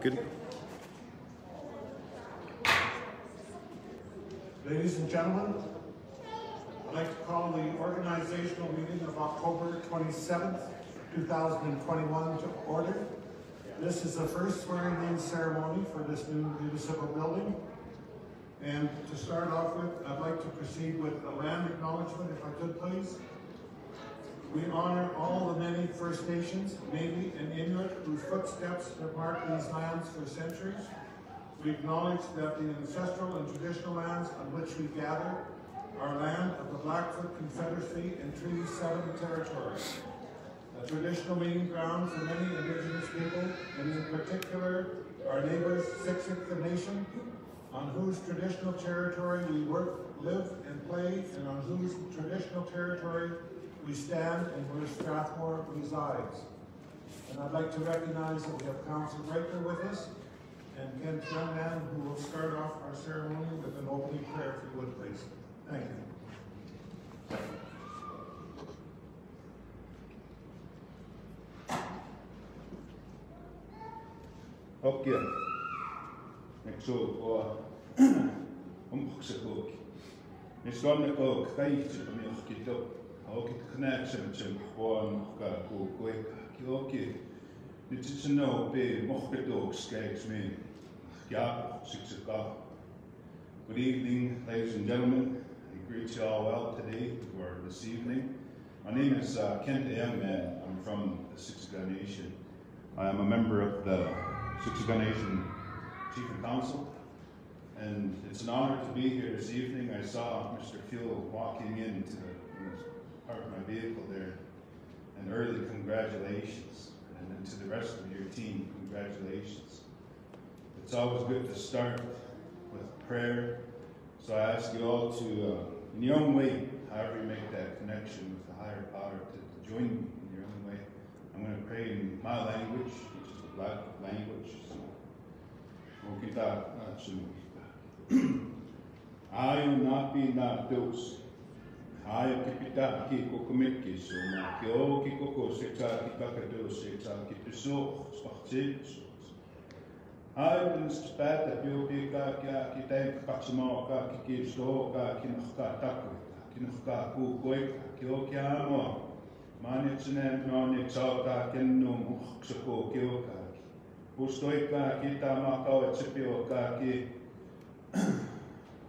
Good. Ladies and gentlemen, I'd like to call the organizational meeting of October 27th, 2021 to order. This is the first swearing-in ceremony for this new municipal building. And to start off with, I'd like to proceed with a land acknowledgement, if I could please. We honor all the many First Nations, Métis, and Inuit whose footsteps have marked these lands for centuries. We acknowledge that the ancestral and traditional lands on which we gather are land of the Blackfoot Confederacy and Treaty 7 territory, a traditional meeting ground for many Indigenous people, and in particular our neighbours, Siksika Nation, on whose traditional territory we work, live, and play, and on whose traditional territory we stand and where Strathmore resides. And I'd like to recognize that we have Councillor Breaker with us, and Kent Youngman, who will start off our ceremony with an opening prayer, if you would, please. Thank you. Okay. So, umkhsakok. Miswan ko kay kito. Okay, connection to one quick. Okay. It's to know be mohkedog skates me. Yeah, 6 o'clock. Good evening, ladies and gentlemen. I greet you all well today or this evening. My name is Kent Youngman. I'm from the Siksika Nation. I am a member of the Siksika Nation Chief and Council, and it's an honor to be here this evening. I saw Mr. Fuel walking into part of my vehicle there, and early congratulations, and then to the rest of your team, congratulations. It's always good to start with prayer, so I ask you all to, in your own way, however you make that connection with the higher power, to join me in your own way. I'm going to pray in my language, which is the Black language. Ayo na pina dos. Ayo kipita ki kokomiki so ma ki o ki koko seksa ki kakato seksa ki piso spartse. Ayo nstpata biopi ka ki tank katsmo ka ki sto ka ki nkhka taku ki nkhka ku koi ki o ki amo. Mani tsene no ni tsaka ki no mkhsako ki o ka. Ustoika kita makau cepio kaki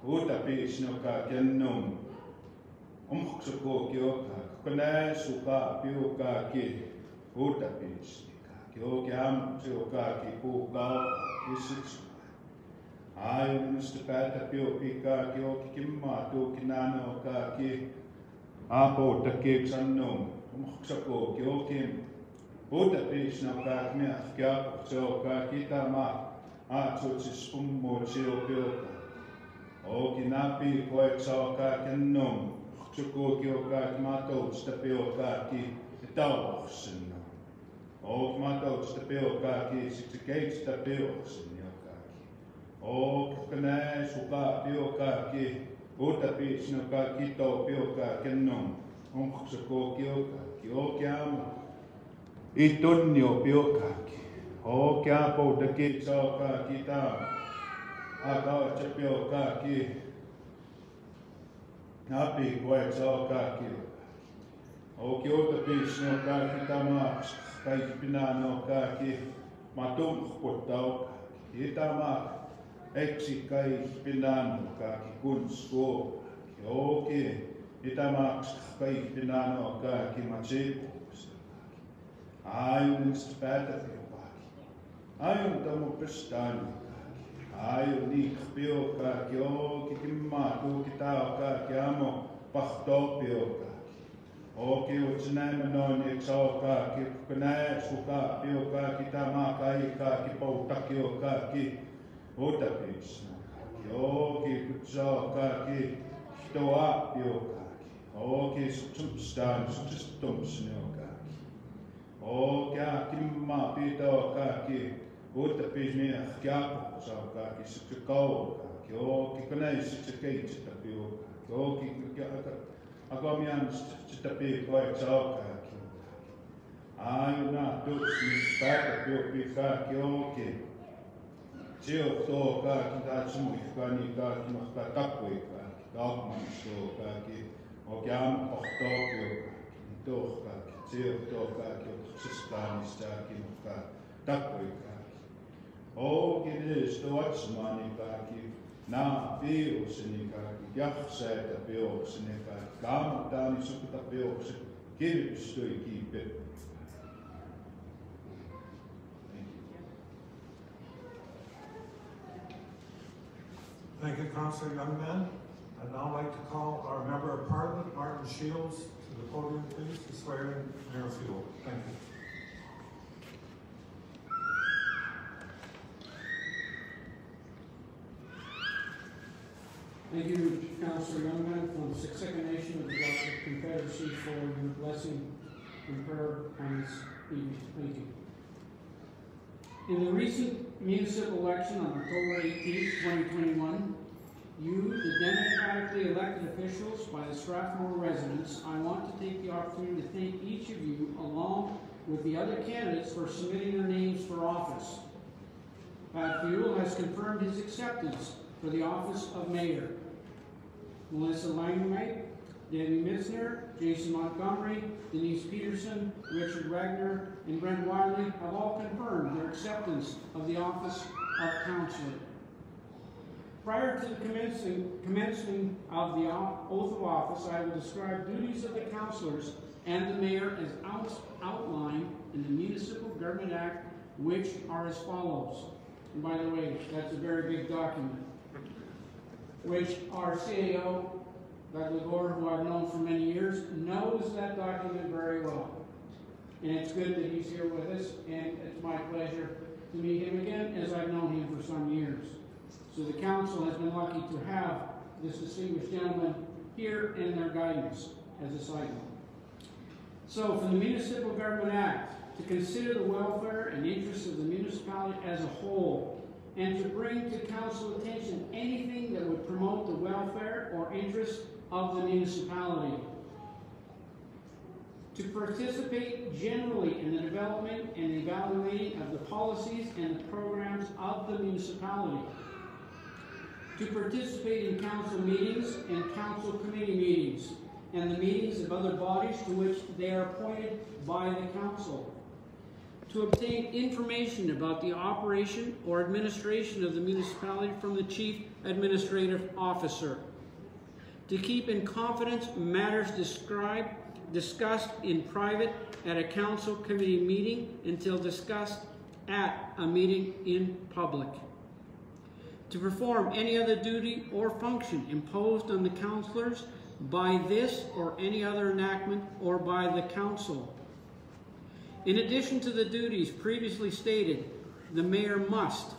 utapi snoka kenum umkhsuko kioka kone suka pio kaki utapi snika kio kiam sio kaki puka kisits ai mustapata pio pika kio kimma tu kinano kaki apo takik sannum umkhsuko kio kim Buddha Krishna Kakmia Kya So Kakita Ma Atsutis Ummo Chio Pyoka O Kinapi Koek Sao Kakenum Chuko Kyo Kakmato Stapio Kaki Itao Sin O Kmato Stapio Kaki Sixicate Stapio Sin Yokaki O Kane Suka Pio Kaki Buddha Krishna Kakito Pyoka Kenum Chuko Kyoka Kyo Kyama Itunyo piokaki. O kia po deki choka kita. Aga chepio kaki. Napi kwe choka ki. O kiota pisno kaki tama kai pinano kaki. Matum potau kaki. Itama eksi kai pinano kaki kunsko. O ki itama kai pinano kaki machipo. Ayo nstpata pio kaki. Ayo tamo pestani kaki. Ayo nik pio kaki. O kikimma tu kitao kaki amo pachto pio kaki. O ki utsinema no ni tsao kaki. Kune suka pio kaki tama kai kaki pautakio kaki. Utapis kaki. O ki kutsao kaki. Hitoa pio kaki. O ki sutsumstan sutsumsnio kaki. O kia kimma pito kaki utapis kia so kaki sikau kaki o ki kanai sikei tapio kaki o ki agomian tapio koi so kaki ayo na tu si pata pio pika ki o ki Tio tō ka ki tātumu i whakani ka ki maka tapui ka ki tāpumani tō ka ki o ki am o tōpio ki tō ka ki tio tō ka ki o sistani sta ki maka tapui ka ki. O ki ris tō atsumani ka ki nā pio sini ka ki kiakse ta pio sini ka ki kāma tāni suku ta pio sini kiri pistui ki pepe. Thank you, Councillor Youngman. I'd now like to call our Member of Parliament, Martin Shields, to the podium, please, to swear in Mayor Fuel. Thank you. Thank you, Councillor Youngman, from the Siksika Nation of the Blackfoot Confederacy for your blessing and prayer on this evening. Thank you. In the recent municipal election on October 18, 2021, you, the democratically elected officials by the Strathmore residents, I want to take the opportunity to thank each of you, along with the other candidates, for submitting their names for office. Pat Fuel has confirmed his acceptance for the office of mayor. Melissa Langway, Debbie Misner, Jason Montgomery, Denise Peterson, Richard Wagner, and Brent Wiley have all confirmed their acceptance of the office of councillor. Prior to the commencement of the oath of office, I will describe duties of the councillors and the mayor as outlined in the Municipal Government Act, which are as follows. And by the way, that's a very big document, which our CAO, Doug Legore, who I've known for many years, knows that document very well. And it's good that he's here with us, and it's my pleasure to meet him again, as I've known him for some years. So the council has been lucky to have this distinguished gentleman here in their guidance as a side note. So, from the Municipal Government Act, to consider the welfare and interests of the municipality as a whole, and to bring to council attention anything that would promote the welfare or interests of the municipality. To participate generally in the development and evaluating of the policies and the programs of the municipality. To participate in council meetings and council committee meetings, and the meetings of other bodies to which they are appointed by the council. To obtain information about the operation or administration of the municipality from the Chief Administrative Officer. To keep in confidence matters discussed in private at a council committee meeting until discussed at a meeting in public. To perform any other duty or function imposed on the councillors by this or any other enactment or by the council. In addition to the duties previously stated, the mayor must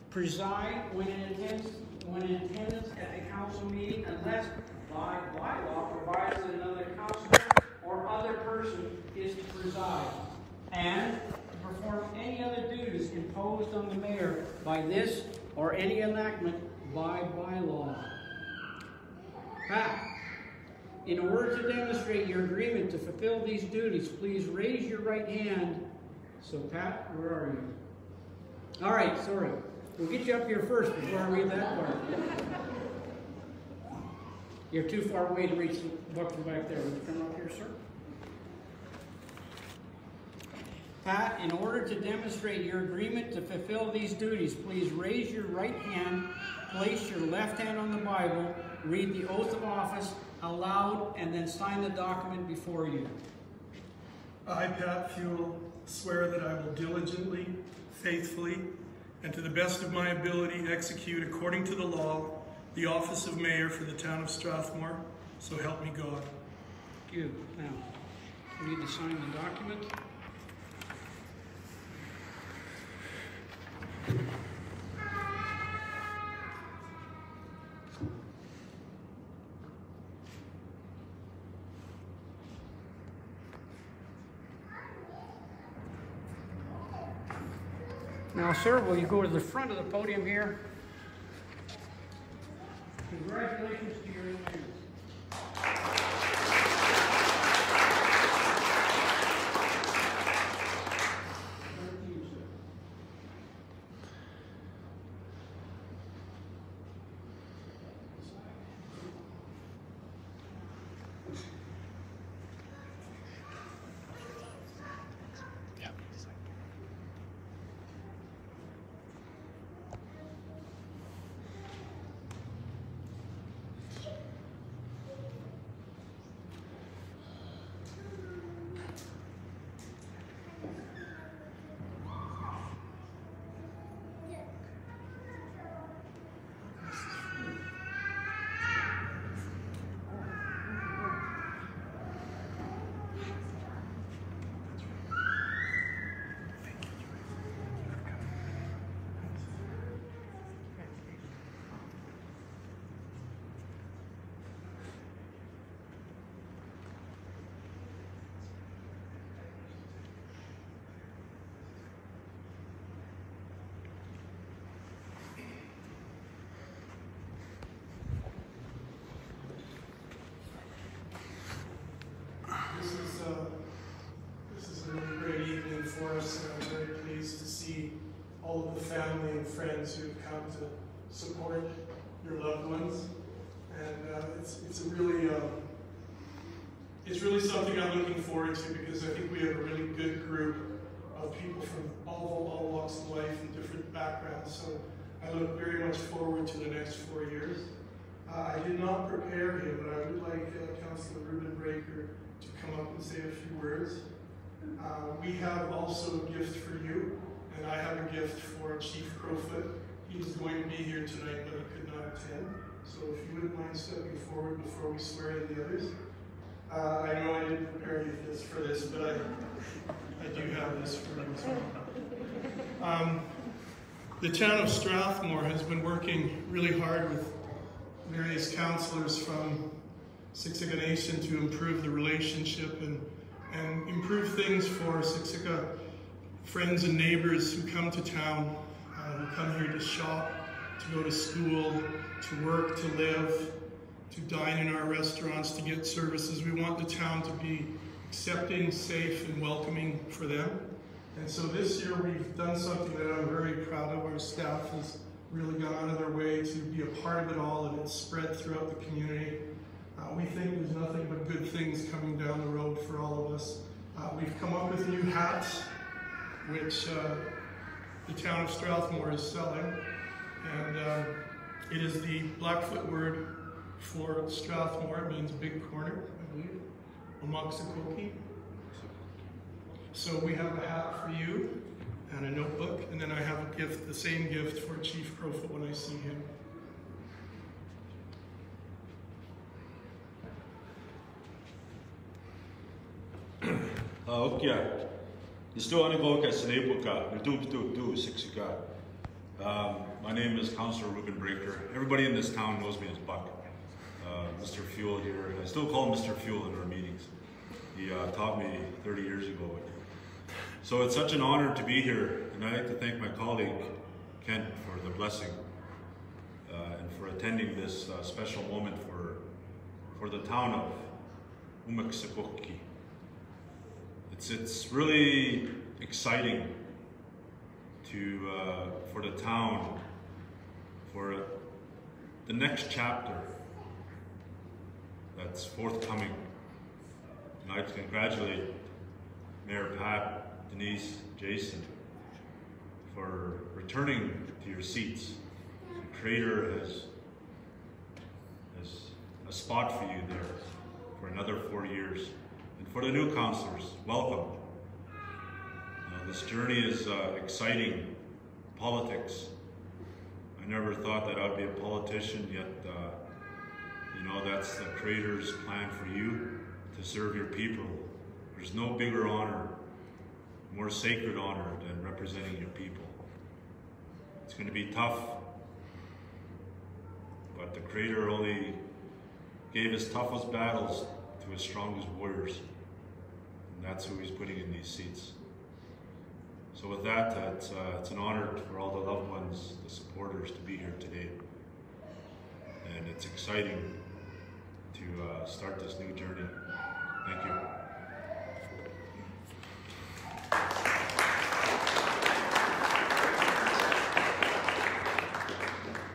preside when in attendance at the council meeting unless by bylaw provides that another councillor or other person is to preside, and to perform any other duties imposed on the mayor by this or any enactment by bylaw. Pat, in order to demonstrate your agreement to fulfill these duties, please raise your right hand. So Pat, where are you? All right, sorry. We'll get you up here first before I read that part. You're too far away to reach the book from back there. Would you come up here, sir? Pat, in order to demonstrate your agreement to fulfill these duties, please raise your right hand, place your left hand on the Bible, read the oath of office aloud, and then sign the document before you. I, Pat Fuel, swear that I will diligently, faithfully, and to the best of my ability execute according to the law the office of mayor for the town of Strathmore, so help me God. Thank you. Now, we need to sign the document. Now, sir, will you go to the front of the podium here? Congratulations to your new mayor. see all of the family and friends who have come to support your loved ones. And it's really something I'm looking forward to, because I think we have a really good group of people from all walks of life and different backgrounds. So I look very much forward to the next 4 years. I did not prepare him, but I would like Councillor Ruben Breaker to come up and say a few words. We have also a gift for you, and I have a gift for Chief Crowfoot. He's going to be here tonight, but he could not attend. So if you wouldn't mind stepping forward before we swear in the others. I know I didn't prepare you for this, but I do have this for you as well. The town of Strathmore has been working really hard with various councillors from Siksika Nation to improve the relationship and improve things for Siksika friends and neighbors who come to town, who come here to shop, to go to school, to work, to live, to dine in our restaurants, to get services. We want the town to be accepting, safe, and welcoming for them. And so this year we've done something that I'm very proud of. Our staff has really gone out of their way to be a part of it all, and it's spread throughout the community. We think there's nothing but good things coming down the road for all of us. We've come up with new hats, which the town of Strathmore is selling. And it is the Blackfoot word for Strathmore. It means big corner, I believe. Omaksakoki. So we have a hat for you and a notebook, and then I have a gift, the same gift for Chief Crowfoot when I see him. Okay. My name is Councillor Ruben Breaker. Everybody in this town knows me as Buck. Mr. Fuel here. I still call him Mr. Fuel in our meetings. He taught me 30 years ago. So it's such an honor to be here, and I'd like to thank my colleague Kent for the blessing and for attending this special moment for the town of Omaksakoki. It's really exciting for the town, for the next chapter that's forthcoming. And I'd congratulate Mayor Pat, Denise, Jason for returning to your seats. The Creator has a spot for you there for another 4 years. And for the new councillors, welcome. This journey is exciting. Politics. I never thought that I'd be a politician, yet you know, that's the Creator's plan for you, to serve your people. There's no bigger honor, more sacred honor than representing your people. It's going to be tough, but the Creator only gave his toughest battles to his strongest warriors, and that's who he's putting in these seats. So with that, it's an honor for all the loved ones, the supporters, to be here today. And it's exciting to start this new journey. Thank you.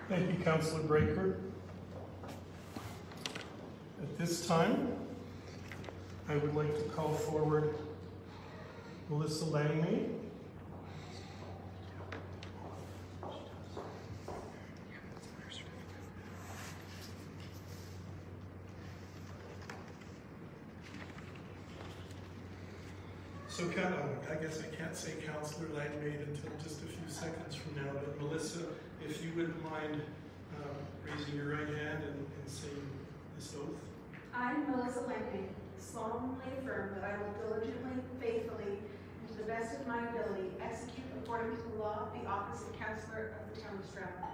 Thank you, Councillor Breaker. At this time, I would like to call forward Melissa Langley. So I guess I can't say Councillor Langmaid until just a few seconds from now, but Melissa, if you wouldn't mind raising your right hand and saying this oath. I, Melissa Langmaid, solemnly affirm that I will diligently, faithfully, and to the best of my ability, execute according to the law the office of Councillor of the Town of Strathmore.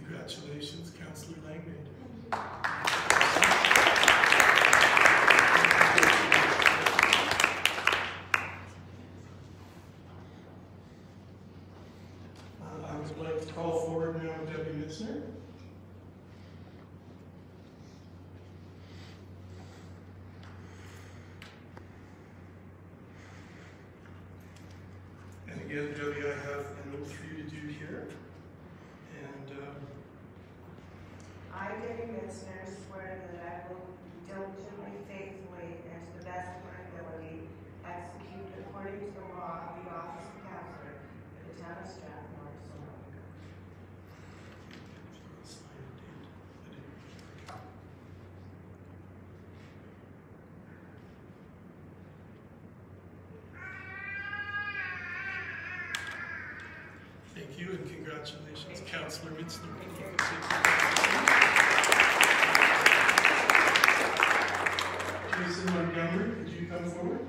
Congratulations, Councillor Langmaid. Again, Jody, I have an oath for you to do here. And I, Debbie Mitzner, swear that I will diligently, faithfully, and to the best of my ability, execute according to the law the office of counselor for the town of Strathmore, so help me God. Thank you and congratulations, Councillor Mitzner. Jason Montgomery, could you come forward?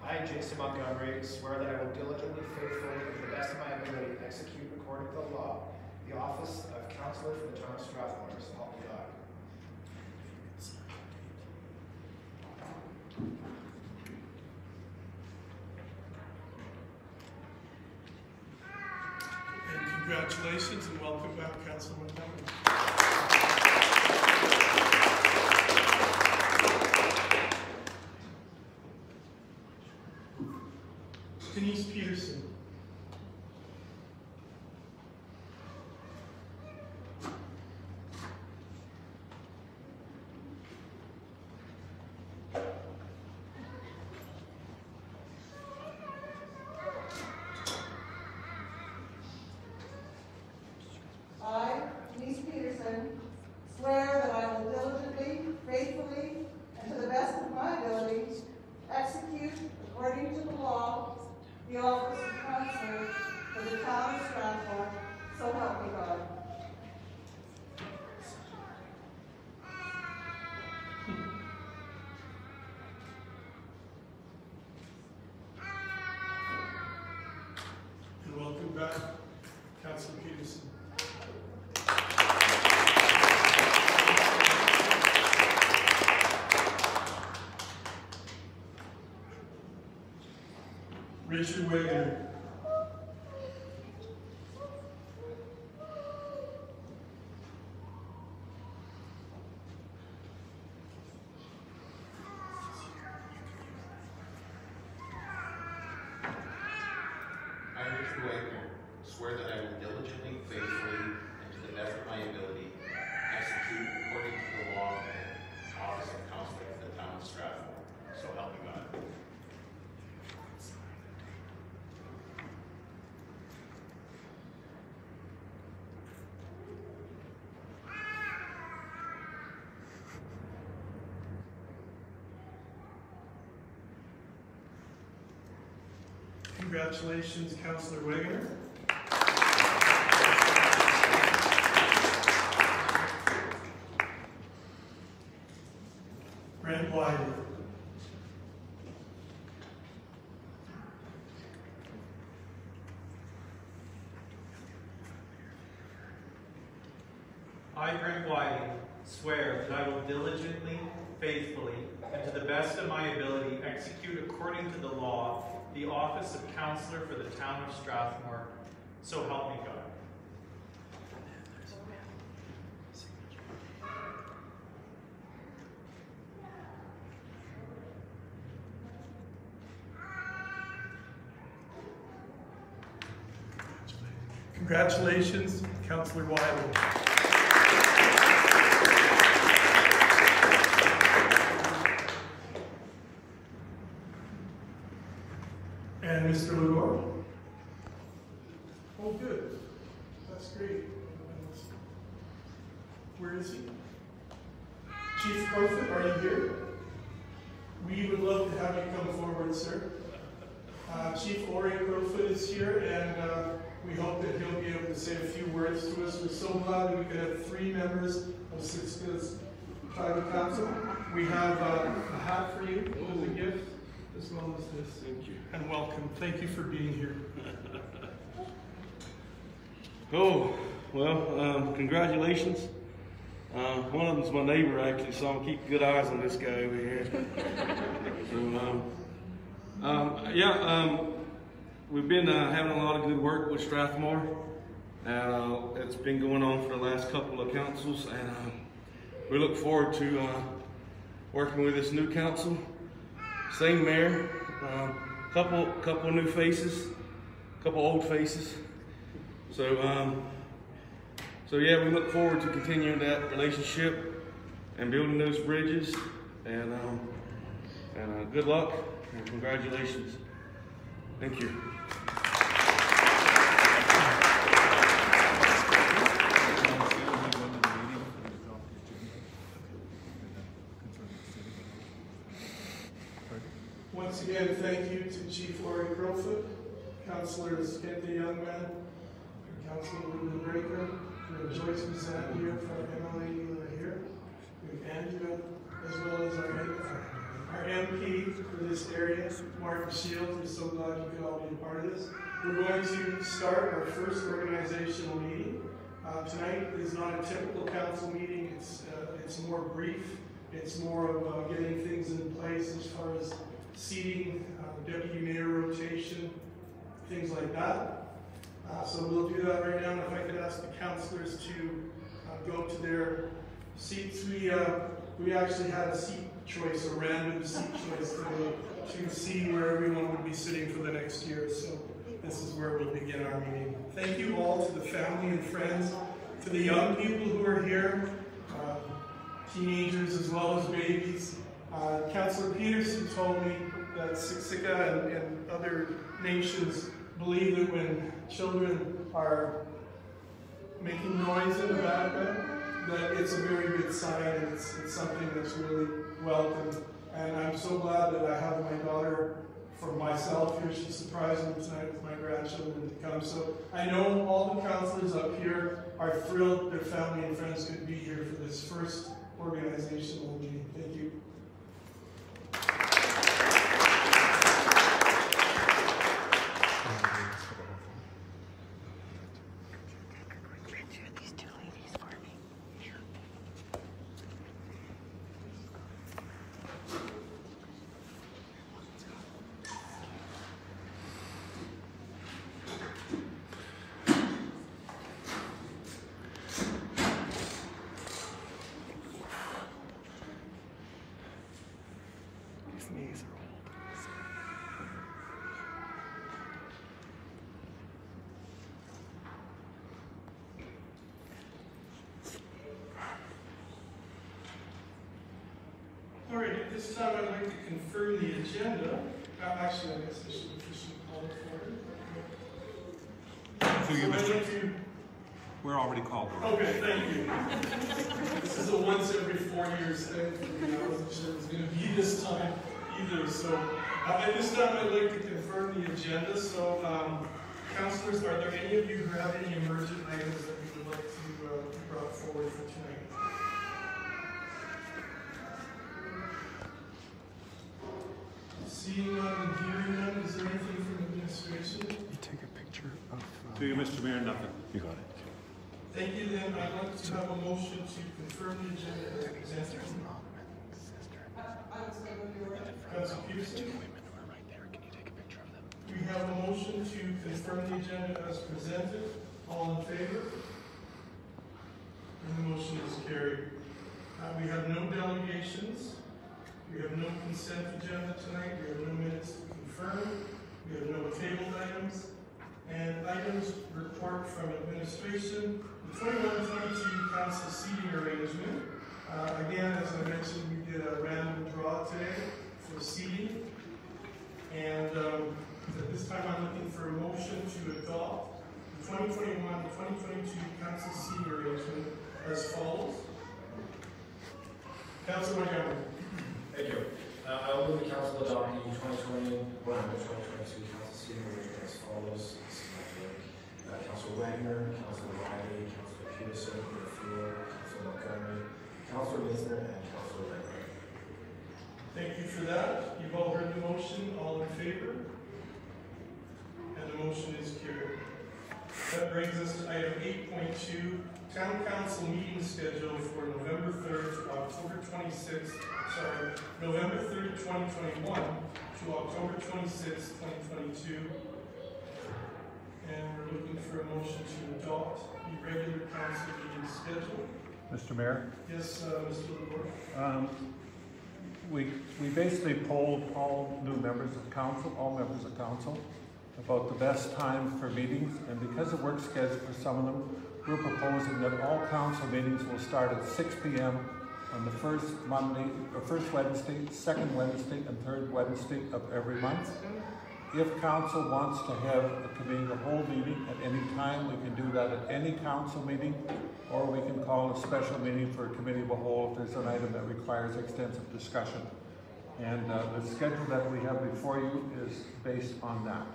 I, Jason Montgomery, swear that I will diligently, faithfully, and to the best of my ability, execute according to the law the office of counselor for the town of Strathmore, so help me God. And congratulations and welcome back, Councillor Montgomery. Denise Peterson. I, Denise Peterson, swear that I will diligently, faithfully, and to the best of my ability, execute, according to the law, the office of counselor for the town of Strathmore, so help me God. And welcome back, Councillor Peterson. Richard Wegener. I, Richard Wagner, swear that I will diligently, faithfully, and to the best of my ability, execute according to the law the office of counselor for the town of Strathmore, so help me God. Congratulations, Councillor Wegener. Brent Wiley. I, Brent Wiley, swear that I will diligently, faithfully, and to the best of my ability execute according to the law the office of counselor for the town of Strathmore, so help me God. Congratulations, Councillor Wiley. And Mr. Legore. Oh, good. That's great. Where is he? Chief Crowfoot, are you here? We would love to have you come forward, sir. Chief Ori Crowfoot is here, and we hope that he'll be able to say a few words to us. We're so glad that we could have 3 members of Siksika's tribal council. We have a hat for you as a gift, as well as this. Thank you. And welcome. Thank you for being here. Oh, well, congratulations. One of them's my neighbor, actually, so I'm keep good eyes on this guy over here. So, we've been having a lot of good work with Strathmore. It's been going on for the last couple of councils, and we look forward to working with this new council. Same mayor, couple new faces, couple old faces. So yeah, we look forward to continuing that relationship and building those bridges. And good luck and congratulations. Thank you. Once again, thank you to Chief Laurie Crowfoot, Councilors Kente Youngman, Councilor Ruben Breaker, we have Joyce Bissett here from MLA here, we have Andrea, as well as our MP for this area, Martin Shields. We're so glad you could all be a part of this. We're going to start our first organizational meeting. Tonight is not a typical council meeting. It's more brief. It's more of getting things in place as far as seating, deputy mayor rotation, things like that. So we'll do that right now. And if I could ask the councilors to go to their seats. We actually had a seat choice, a random seat choice to see where everyone would be sitting for the next year. So this is where we'll begin our meeting. Thank you all to the family and friends, to the young people who are here, teenagers as well as babies. Councillor Peterson told me that Siksika and other nations believe that when children are making noise in the background, that it's a very good sign, and it's something that's really welcome. And I'm so glad that I have my daughter for myself here. She surprised me tonight with my grandchildren to come. So I know all the councilors up here are thrilled their family and friends could be here for this first organizational meeting. Thank you. All right, at this time I'd like to confirm the agenda. Actually, I guess I should officially call it for it. We're already called. Okay, thank you. This is a once every 4 years thing for me. I wasn't sure it was going to be this time either. So at this time I'd like to confirm the agenda. So councilors, are there any of you who have any emergent items that you would like to be brought forward for tonight? Seeing none and hearing none, is there anything from administration? You take a picture of... To you, Mr. Mayor, nothing. You got it. Thank you, then. I'd like to have a motion to confirm the agenda as presented. Councilor Peterson? We have a motion to confirm the agenda as presented. All in favor? And the motion is carried. We have no delegations. We have no consent agenda tonight. We have no minutes to confirm. We have no tabled items. And items report from administration. The 21-22 council seating arrangement. Again, as I mentioned, we did a random draw today for seating. And at this time, I'm looking for a motion to adopt the 2021-2022 council seating arrangement as follows. Councilor Montgomery. Thank you. I will move the council adopt the 2021-2022 council seating arrangement as follows. Councilor Wagner, Councilor Riley, Councilor Peterson, Mayor Fuller, Councilor Montgomery, Councilor Lisner, and Councilor Wagner. Thank you for that. You've all heard the motion. All in favor? And the motion is carried. That brings us to item 8.2, Town Council meeting schedule for November 3rd to October 26th, November 3rd, 2021 to October 26th, 2022. And we're looking for a motion to adopt the regular council meeting schedule. Mr. Mayor? Yes, Mr. LaBourse. We basically polled all new members of council, all members of council, about the best time for meetings, and because of work schedule for some of them, we're proposing that all council meetings will start at 6 p.m. on the first Monday, or first Wednesday, second Wednesday, and third Wednesday of every month. If council wants to have a committee of the whole meeting at any time, we can do that at any council meeting, or we can call a special meeting for a committee of the whole if there's an item that requires extensive discussion. And the schedule that we have before you is based on that,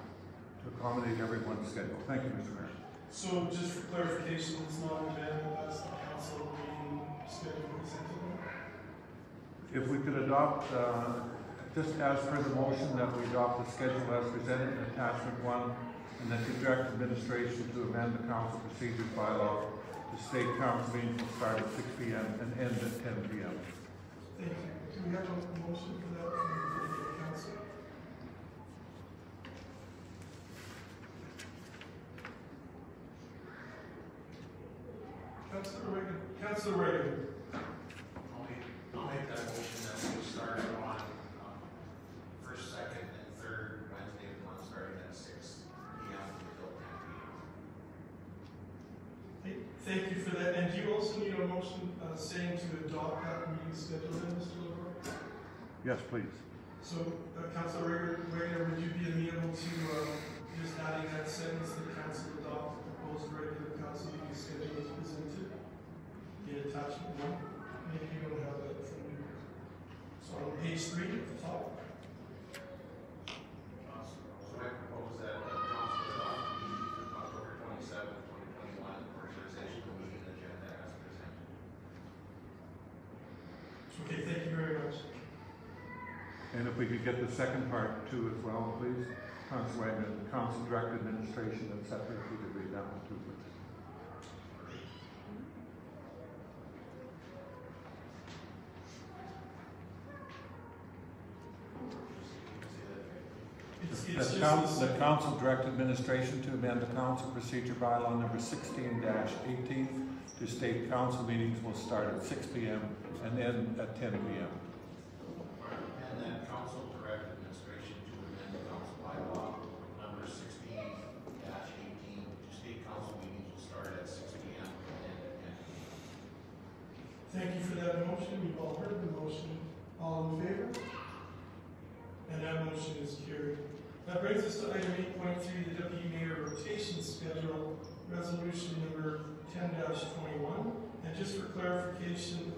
to accommodate everyone's schedule. Thank you, Mr. Mayor. So just for clarification, it's not an event as the council meeting schedule presented. If we could adopt, just as per the motion, that we adopt the schedule as presented in attachment 1, and that you direct administration to amend the council procedures bylaw to state council meetings will start at 6 p.m. and end at 10 p.m. Thank you. Do we have a motion for that from the council? Councilor Reagan. I'll make that motion that we start on first, second, and third Wednesday of the month, starting at 6 p.m. until 10 p.m. Thank you for that. And do you also need a motion saying to adopt that meeting schedule then, Mr. LaBourse? Yes, please. So, Councilor Wagner, would you be amenable to just adding that sentence that council adopt the proposed regular council meeting schedule as presented? The attachment 1. Maybe you don't have that from you. So on page 3 at the top. So I propose that council adopt the October 27, 2021 organizational meeting agenda as presented. Okay, thank you very much. And if we could get the second part too as well, please. Council Wagner, the council direct administration, etc. If you could read that one too, please. The council direct administration to amend the council procedure bylaw number 16-18 to state council meetings will start at 6 p.m. and end at 10 p.m. And then council direct administration to amend the council bylaw number 16-18 to state council meetings will start at 6 p.m. and end at 10 p.m. Thank you for that motion. You've all heard the motion. All in favor? And that motion is carried. That brings us to item 8.3, the deputy mayor rotation schedule, resolution number 10-21. And just for clarification,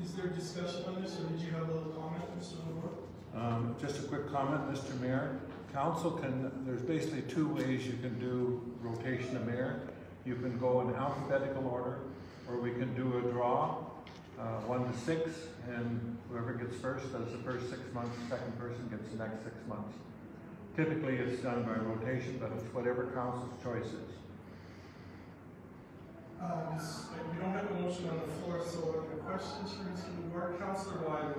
is there discussion on this, or did you have a little comment, Mr. LaBourse? Just a quick comment, Mr. Mayor. Council can, there's basically two ways you can do rotation of mayor. You can go in alphabetical order, or we can do a draw, 1 to 6, and whoever gets first does the first 6 months, the second person gets the next 6 months. Typically it's done by rotation, but it's whatever council's choice is. We don't have a motion on the floor, so are there questions for Mr. LaBourse? Councilor Wiley.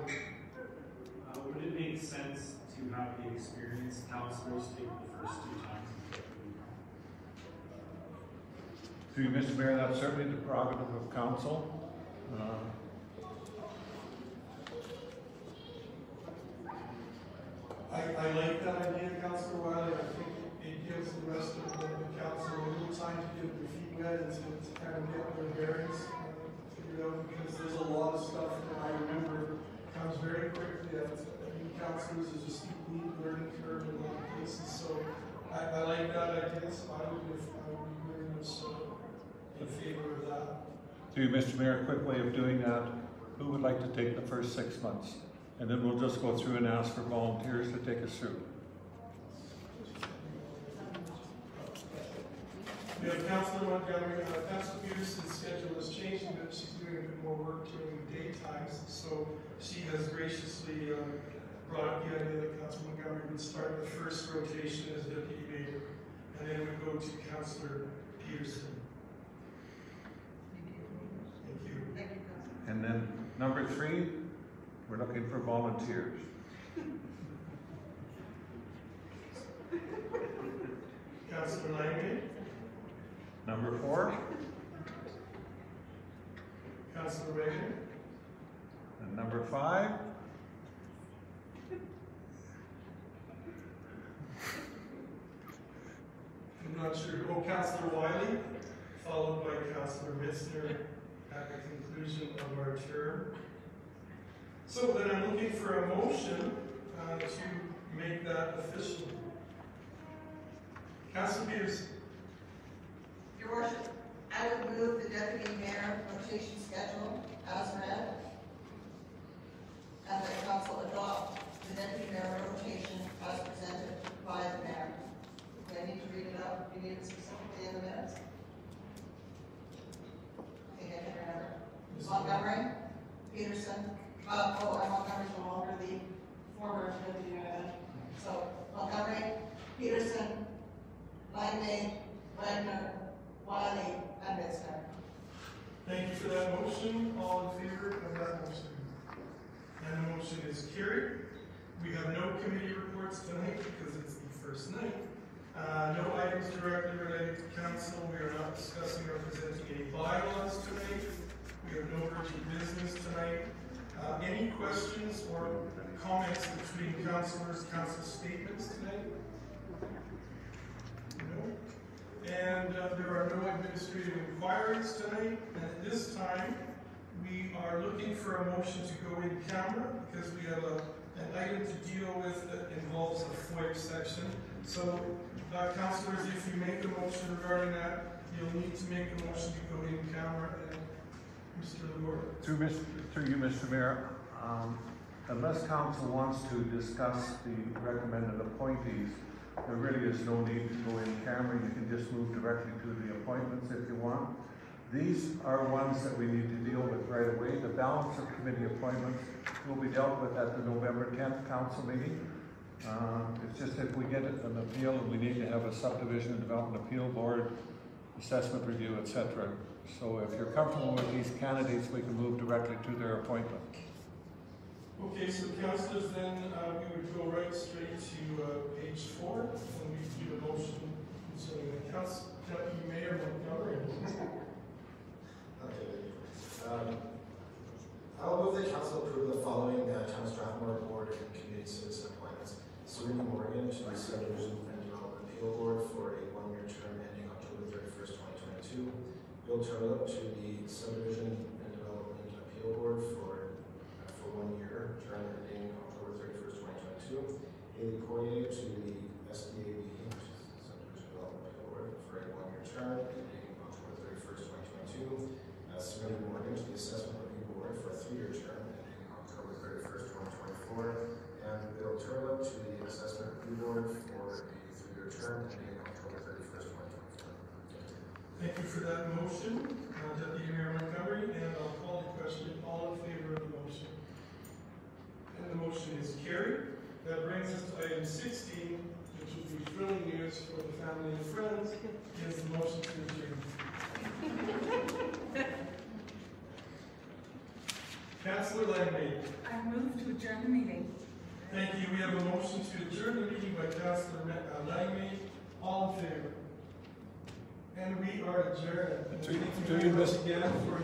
Would it make sense to have the experienced councilors take the first 2 times? Through you, Mr. Mayor, that's certainly the prerogative of council. I like that idea, Councilor Wiley. I think it gives the rest of the council a little time to get their feet wet and to kind of get their bearings figured out, because there's a lot of stuff that I remember comes very quickly at new councilors. There's a steep learning curve in a lot of places. So I like that idea. So I would be very much in favor of that. Through you, Mr. Mayor, a quick way of doing that. Who would like to take the first 6 months? And then we'll just go through and ask for volunteers to take us through. We have Councilor Montgomery. Councilor Peterson's schedule is changing, but she's doing a bit more work during the daytimes. So she has graciously brought up the idea that Councilor Montgomery would start the first rotation as deputy mayor, and then we go to Councilor Peterson. Thank you. Thank you, Councilor. And then number 3, we're looking for volunteers. Councillor Langley. Number 4. Councillor Wagner. And number 5. I'm not sure. Oh, Councillor Wiley, followed by Councillor Mitzner at the conclusion of our term. So then I'm looking for a motion to make that official. Councillor Peters. Your Worship, I would move the deputy mayor rotation schedule as read, and that council adopt the deputy mayor rotation as presented by the mayor. Do I need to read it out? Do you need it specifically in the minutes? I think I can remember. Montgomery, Peterson, Montgomery's no longer the former deputy mayor. So Montgomery, Peterson, Langley, Wagner, Wiley, and Mitzner. Thank you for that motion. All in favor of that motion? And the motion is carried. We have no committee reports tonight because it's the first night. No items directly related to council. We are not discussing or presenting any bylaws tonight. We have no urgent business tonight. Any questions or comments between councilors, council statements tonight? No. And there are no administrative inquiries tonight. And at this time, we are looking for a motion to go in camera because we have an item to deal with that involves a FOIP section. So, councilors, if you make a motion regarding that, you'll need to make a motion to go in camera. And Mr. Legore. Through you, Mr. Mayor, unless council wants to discuss the recommended appointees, there really is no need to go in camera. You can just move directly to the appointments if you want. These are ones that we need to deal with right away. The balance of committee appointments will be dealt with at the November 10th council meeting. It's just if we get an appeal and we need to have a subdivision and development appeal board, assessment review, etc. So if you're comfortable with these candidates, we can move directly to their appointment. Okay, so councilors, then we would go right straight to page 4, and we do a motion concerning the council deputy mayor Montgomery. Okay. I'll move the council approve the following Town of Strathmore Board and Community Citizen appointments. Serena Morgan to the Subdivision and Development Appeal Board for a 1-year term ending October 31st, 2022. Bill Turlop to the Subdivision and Development Appeal Board for 1 year, term ending October 31st, 2022. Haley Poirier to the SDAB, which is the Subdivision Development Appeal Board, for a 1-year term ending October 31st, 2022. Serena Morgan to the Assessment Review Board for a 3-year term ending October 31st, 2024. And Bill Turlop to the Assessment Review Board for a 3-year term ending October 31st, 2024. Thank you for that motion, Deputy Mayor Montgomery, and I'll call the question. All in favor of the motion? And the motion is carried. That brings us to item 16, which will be thrilling news for the family and friends, is the motion to adjourn. Councillor Langley. I move to adjourn the meeting. Thank you. We have a motion to adjourn the meeting by Councillor Langley. All in favor? And we are adjourned. Do you miss again for